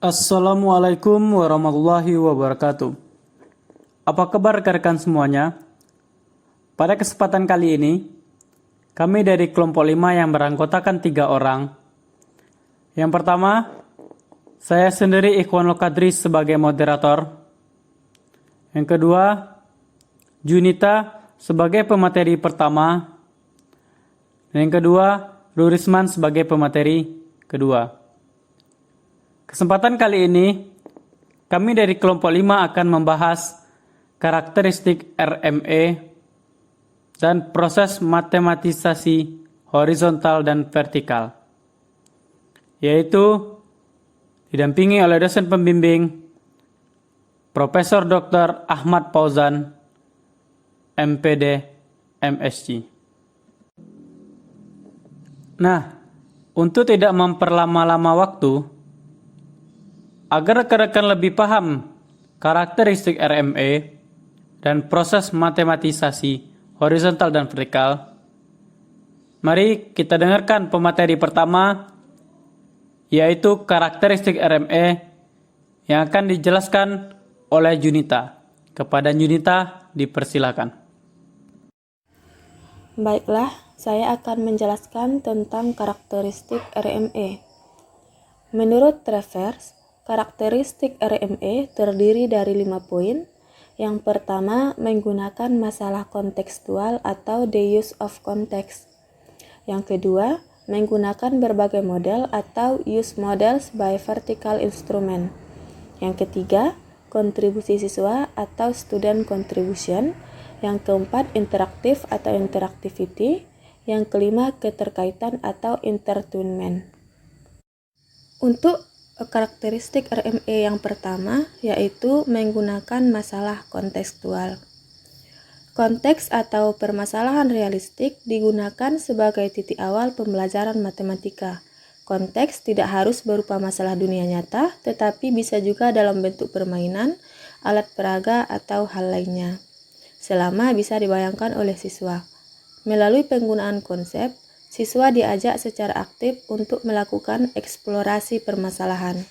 Assalamualaikum warahmatullahi wabarakatuh. Apa kabar rekan-rekan semuanya? Pada kesempatan kali ini, kami dari kelompok 5 yang beranggotakan 3 orang. Yang pertama, saya sendiri Ikhwanul Qadri sebagai moderator. Yang kedua, Junita sebagai pemateri pertama. Dan yang kedua, Rurisman sebagai pemateri kedua. Kesempatan kali ini, kami dari kelompok 5 akan membahas karakteristik RME dan proses matematisasi horizontal dan vertikal, yaitu didampingi oleh dosen pembimbing Profesor Dr. Ahmad Fauzan, MPD, MSc. Nah, untuk tidak memperlama-lama waktu, agar rekan-rekan lebih paham karakteristik RME dan proses matematisasi horizontal dan vertikal, mari kita dengarkan pemateri pertama, yaitu karakteristik RME yang akan dijelaskan oleh Junita. Kepada Junita, dipersilakan. Baiklah, saya akan menjelaskan tentang karakteristik RME. Menurut Travers, karakteristik RME terdiri dari 5 poin. Yang pertama, menggunakan masalah kontekstual atau the use of context. Yang kedua, menggunakan berbagai model atau use models by vertical instrument. Yang ketiga, kontribusi siswa atau student contribution. Yang keempat, interaktif atau interactivity. Yang kelima, keterkaitan atau entertainment. Untuk karakteristik RME yang pertama, yaitu menggunakan masalah kontekstual. Konteks atau permasalahan realistik digunakan sebagai titik awal pembelajaran matematika. Konteks tidak harus berupa masalah dunia nyata, tetapi bisa juga dalam bentuk permainan, alat peraga, atau hal lainnya, selama bisa dibayangkan oleh siswa. Melalui penggunaan konsep, siswa diajak secara aktif untuk melakukan eksplorasi permasalahan.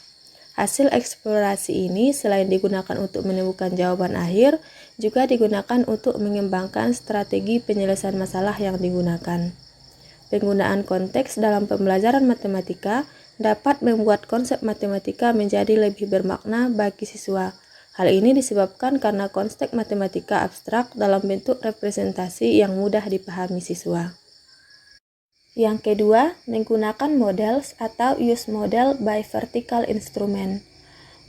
Hasil eksplorasi ini selain digunakan untuk menemukan jawaban akhir, juga digunakan untuk mengembangkan strategi penyelesaian masalah yang digunakan. Penggunaan konteks dalam pembelajaran matematika dapat membuat konsep matematika menjadi lebih bermakna bagi siswa. Hal ini disebabkan karena konsep matematika abstrak dalam bentuk representasi yang mudah dipahami siswa. Yang kedua, menggunakan models atau use model by vertical instrument.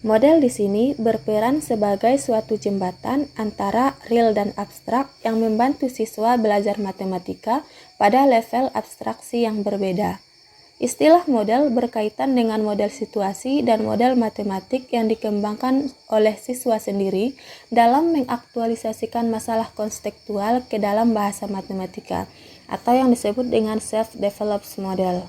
Model di sini berperan sebagai suatu jembatan antara real dan abstrak yang membantu siswa belajar matematika pada level abstraksi yang berbeda. Istilah model berkaitan dengan model situasi dan model matematik yang dikembangkan oleh siswa sendiri dalam mengaktualisasikan masalah konseptual ke dalam bahasa matematika, atau yang disebut dengan self-developed model.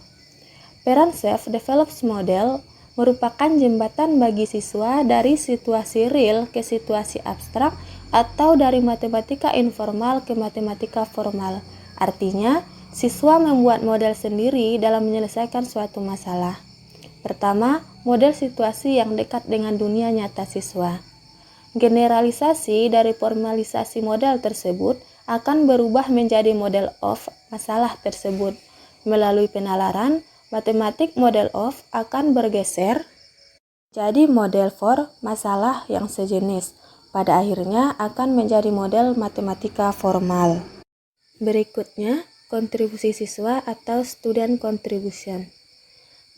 Peran self-developed model merupakan jembatan bagi siswa dari situasi real ke situasi abstrak atau dari matematika informal ke matematika formal. Artinya, siswa membuat model sendiri dalam menyelesaikan suatu masalah. Pertama, model situasi yang dekat dengan dunia nyata siswa. Generalisasi dari formalisasi model tersebut akan berubah menjadi model of masalah tersebut. Melalui penalaran, matematik model of akan bergeser jadi model for masalah yang sejenis. Pada akhirnya akan menjadi model matematika formal. Berikutnya, kontribusi siswa atau student contribution.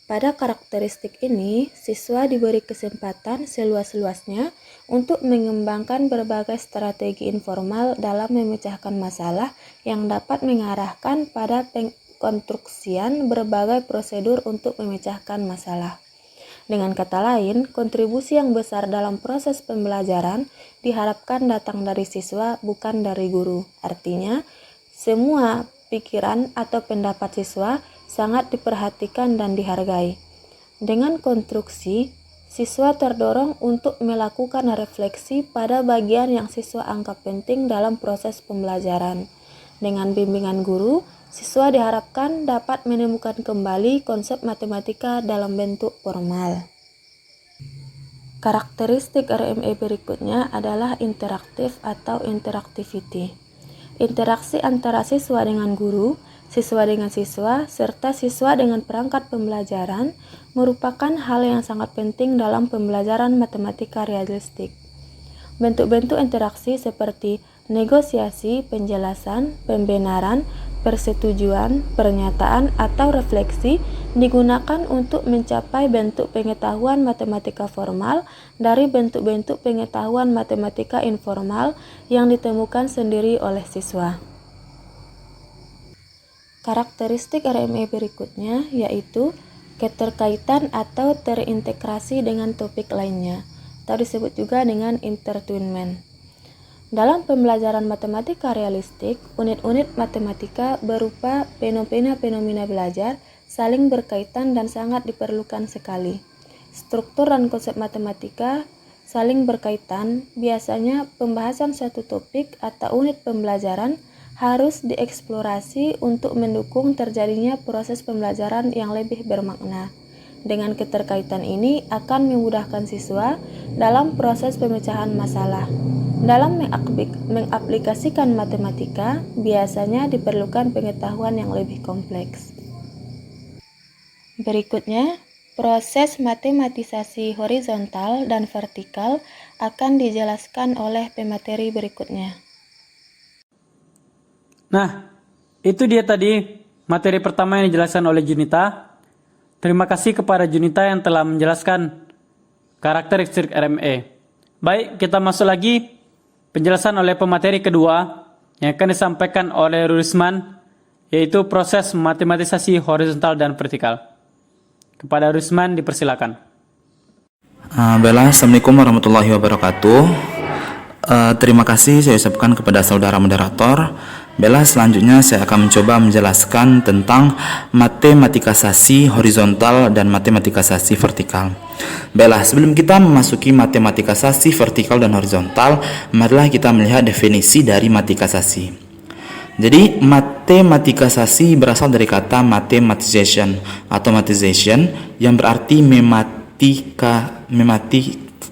Pada karakteristik ini, siswa diberi kesempatan seluas-luasnya untuk mengembangkan berbagai strategi informal dalam memecahkan masalah yang dapat mengarahkan pada pengkonstruksian berbagai prosedur untuk memecahkan masalah. Dengan kata lain, kontribusi yang besar dalam proses pembelajaran diharapkan datang dari siswa, bukan dari guru. Artinya, semua pikiran atau pendapat siswa sangat diperhatikan dan dihargai. Dengan konstruksi, siswa terdorong untuk melakukan refleksi pada bagian yang siswa anggap penting dalam proses pembelajaran. Dengan bimbingan guru, siswa diharapkan dapat menemukan kembali konsep matematika dalam bentuk formal. Karakteristik RME berikutnya adalah interaktif atau interactivity. Interaksi antara siswa dengan guru, siswa dengan siswa, serta siswa dengan perangkat pembelajaran merupakan hal yang sangat penting dalam pembelajaran matematika realistik. Bentuk-bentuk interaksi seperti negosiasi, penjelasan, pembenaran, persetujuan, pernyataan, atau refleksi digunakan untuk mencapai bentuk pengetahuan matematika formal dari bentuk-bentuk pengetahuan matematika informal yang ditemukan sendiri oleh siswa. Karakteristik RME berikutnya yaitu keterkaitan atau terintegrasi dengan topik lainnya, atau disebut juga dengan intertwinement. Dalam pembelajaran matematika realistik, unit-unit matematika berupa fenomena-fenomena belajar saling berkaitan dan sangat diperlukan sekali. Struktur dan konsep matematika saling berkaitan. Biasanya pembahasan suatu topik atau unit pembelajaran harus dieksplorasi untuk mendukung terjadinya proses pembelajaran yang lebih bermakna. Dengan keterkaitan ini akan memudahkan siswa dalam proses pemecahan masalah. Dalam mengaplikasikan matematika, biasanya diperlukan pengetahuan yang lebih kompleks. Berikutnya, proses matematisasi horizontal dan vertikal akan dijelaskan oleh pemateri berikutnya. Nah, itu dia tadi materi pertama yang dijelaskan oleh Junita. Terima kasih kepada Junita yang telah menjelaskan karakteristik RME. Baik, kita masuk lagi penjelasan oleh pemateri kedua yang akan disampaikan oleh Rusman, yaitu proses matematisasi horizontal dan vertikal. Kepada Rusman dipersilakan. Baiklah, Assalamualaikum warahmatullahi wabarakatuh. Terima kasih saya ucapkan kepada saudara moderator. Baiklah, selanjutnya saya akan mencoba menjelaskan tentang matematikasasi horizontal dan matematikasasi vertikal. Baiklah, sebelum kita memasuki matematikasasi vertikal dan horizontal, marilah kita melihat definisi dari matematikasasi. Jadi, matematikasasi berasal dari kata mathematization atau matization yang berarti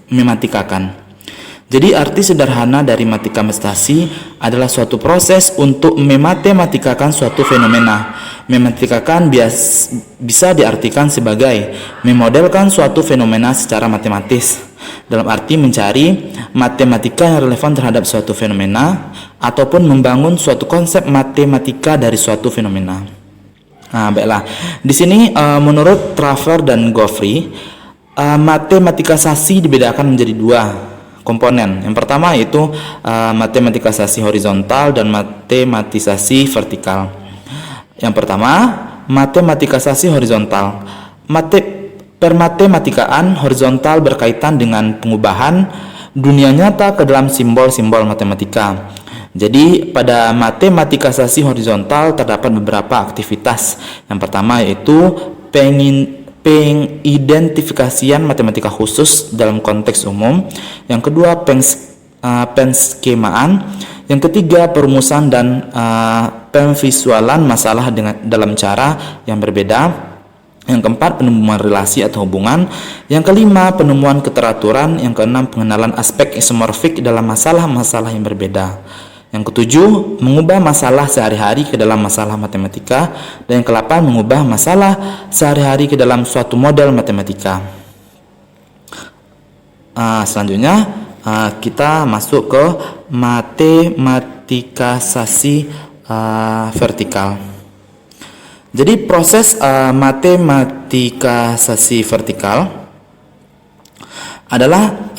mematikakan. Jadi arti sederhana dari matematikasasi adalah suatu proses untuk mematematikakan suatu fenomena. Mematematikkan bisa diartikan sebagai memodelkan suatu fenomena secara matematis, dalam arti mencari matematika yang relevan terhadap suatu fenomena ataupun membangun suatu konsep matematika dari suatu fenomena. Nah, baiklah. Di sini menurut Travers dan Geoffrey, matematikasasi dibedakan menjadi dua komponen. Yang pertama yaitu matematikasasi horizontal dan matematisasi vertikal. Yang pertama, matematikasasi horizontal. Permatematikaan horizontal berkaitan dengan pengubahan dunia nyata ke dalam simbol-simbol matematika. Jadi pada matematikasasi horizontal terdapat beberapa aktivitas. Yang pertama yaitu pengidentifikasian matematika khusus dalam konteks umum. Yang kedua, penskemaan. Yang ketiga, perumusan dan pemvisualan masalah dalam cara yang berbeda. Yang keempat, penemuan relasi atau hubungan. Yang kelima, penemuan keteraturan. Yang keenam, pengenalan aspek isomorfik dalam masalah-masalah yang berbeda. Yang ketujuh, mengubah masalah sehari-hari ke dalam masalah matematika. Dan yang kedelapan, mengubah masalah sehari-hari ke dalam suatu model matematika. Selanjutnya, kita masuk ke matematikasasi vertikal. Jadi proses matematikasasi vertikal adalah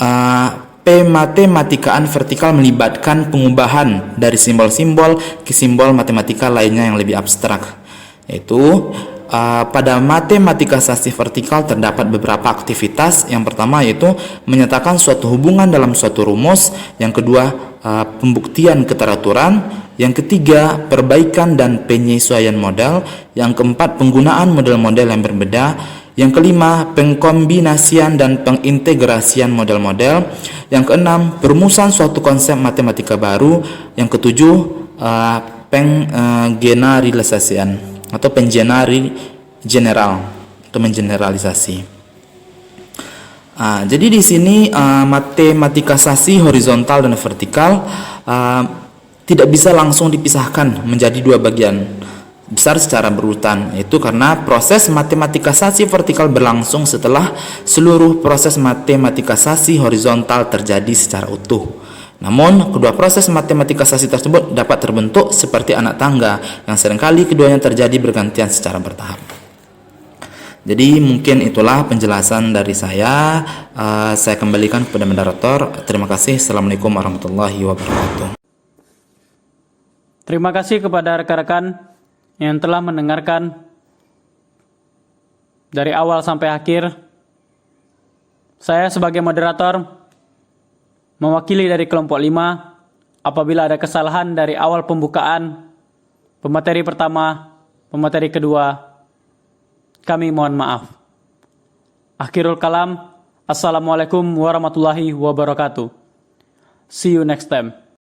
pematematikaan vertikal melibatkan pengubahan dari simbol-simbol ke simbol matematika lainnya yang lebih abstrak. Yaitu pada matematikasasi vertikal terdapat beberapa aktivitas. Yang pertama yaitu menyatakan suatu hubungan dalam suatu rumus. Yang kedua, pembuktian keteraturan. Yang ketiga, perbaikan dan penyesuaian model. Yang keempat, penggunaan model-model yang berbeda. Yang kelima, pengkombinasian dan pengintegrasian model-model. Yang keenam, perumusan suatu konsep matematika baru. Yang ketujuh, penggeneralisasian atau mengeneralisasi. Jadi di sini matematikasasi horizontal dan vertikal tidak bisa langsung dipisahkan menjadi dua bagian besar secara berurutan. Itu karena proses matematikasasi vertikal berlangsung setelah seluruh proses matematikasasi horizontal terjadi secara utuh. Namun, kedua proses matematikasasi tersebut dapat terbentuk seperti anak tangga yang seringkali keduanya terjadi bergantian secara bertahap. Jadi mungkin itulah penjelasan dari saya. Saya kembalikan kepada moderator. Terima kasih. Assalamualaikum warahmatullahi wabarakatuh. Terima kasih kepada rekan-rekan yang telah mendengarkan dari awal sampai akhir. Saya sebagai moderator mewakili dari kelompok 5. Apabila ada kesalahan dari awal pembukaan, pemateri pertama, pemateri kedua, kami mohon maaf. Akhirul kalam, Assalamualaikum warahmatullahi wabarakatuh. See you next time.